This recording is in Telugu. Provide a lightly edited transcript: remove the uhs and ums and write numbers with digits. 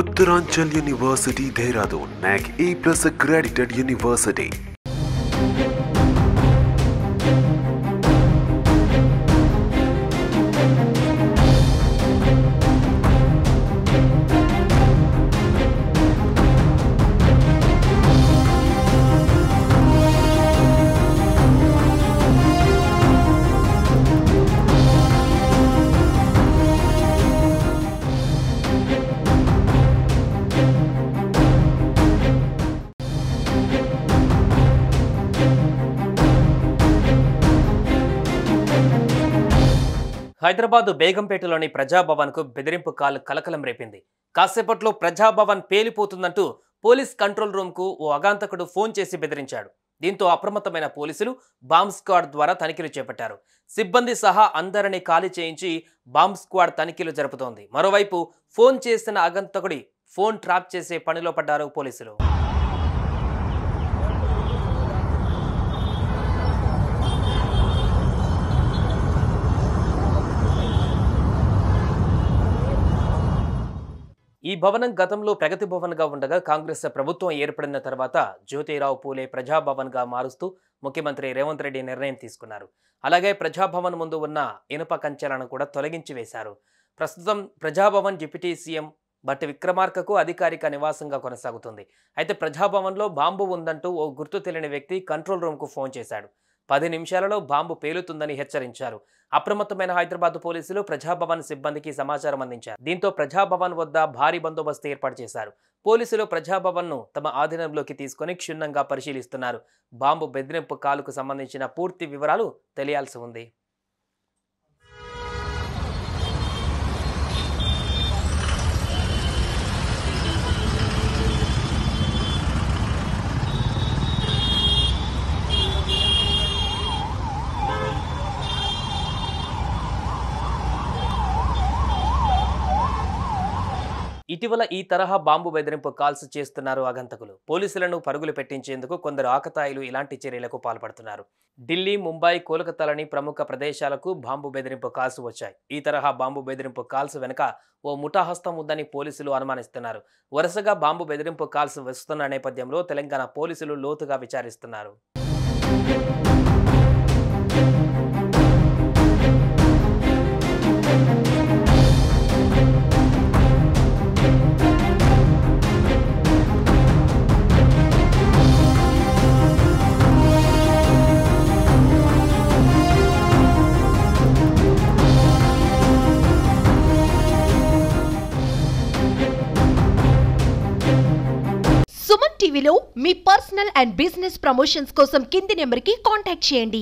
Uttaranchal University, Dehradun, NAC A+ accredited university. Hyderabad బేగంపేటలోని ప్రజాభవన్కు బెదిరింపు కాల్ కలకలం రేపింది. కాసేపట్లో ప్రజాభవన్ పేలిపోతుందంటూ పోలీస్ కంట్రోల్ రూమ్కు ఓ అగాంతకుడు ఫోన్ చేసి బెదిరించాడు. దీంతో అప్రమత్తమైన పోలీసులు బాంబ్ స్క్వాడ్ ద్వారా తనిఖీలు చేపట్టారు. సిబ్బంది సహా అందరినీ ఖాళీ చేయించి బాంబ్ స్క్వాడ్ తనిఖీలు జరుపుతోంది. మరోవైపు ఫోన్ చేసిన అగాంతకుడి ఫోన్ ట్రాప్ చేసే పనిలో పడ్డారు పోలీసులు. ఈ భవనం గతంలో ప్రగతి భవన్గా ఉండగా కాంగ్రెస్ ప్రభుత్వం ఏర్పడిన తర్వాత జ్యోతిరావు పూలే ప్రజాభవన్గా మారుస్తూ ముఖ్యమంత్రి రేవంత్ రెడ్డి నిర్ణయం తీసుకున్నారు. అలాగే ప్రజాభవన్ ముందు ఉన్న ఇనుప కంచెలను కూడా తొలగించి వేశారు. ప్రస్తుతం ప్రజాభవన్ డిప్యూటీ సీఎం బట్టి విక్రమార్కకు అధికారిక నివాసంగా కొనసాగుతుంది. అయితే ప్రజాభవన్లో బాంబు ఉందంటూ ఓ గుర్తు తెలియని వ్యక్తి కంట్రోల్ రూమ్కు ఫోన్ చేశాడు. 10 నిమిషాలలో బాంబు పేలుతుందని హెచ్చరించారు. అప్రమత్తమైన హైదరాబాద్ పోలీసులు ప్రజాభవన్ సిబ్బందికి సమాచారం అందించారు. దీంతో ప్రజాభవన్ వద్ద భారీ బందోబస్తు ఏర్పాటు చేశారు. పోలీసులు ప్రజాభవన్ను తమ ఆధీనంలోకి తీసుకుని క్షుణ్ణంగా పరిశీలిస్తున్నారు. బాంబు బెదిరింపు కాలుకు సంబంధించిన పూర్తి వివరాలు తెలియాల్సి ఉంది. ఇటీవల ఈ తరహా బాంబు బెదిరింపు కాల్స్ చేస్తున్నారు ఆగంతకులు. పోలీసులను పరుగులు పెట్టించేందుకు కొందరు ఆకతాయిలు ఇలాంటి చర్యలకు పాల్పడుతున్నారు. ఢిల్లీ, ముంబై, కోల్కతాలోని ప్రముఖ ప్రదేశాలకు బాంబు బెదిరింపు కాల్స్ వచ్చాయి. ఈ తరహా బాంబు బెదిరింపు కాల్స్ వెనుక ఓ ముఠా హస్తం ఉందని పోలీసులు అనుమానిస్తున్నారు. వరుసగా బాంబు బెదిరింపు కాల్స్ వస్తున్న నేపథ్యంలో తెలంగాణ పోలీసులు లోతుగా విచారిస్తున్నారు. సుమన్ టీవీలో మీ పర్సనల్ అండ్ బిజినెస్ ప్రమోషన్స్ కోసం కింది నెంబర్కి కాంటాక్ట్ చేయండి.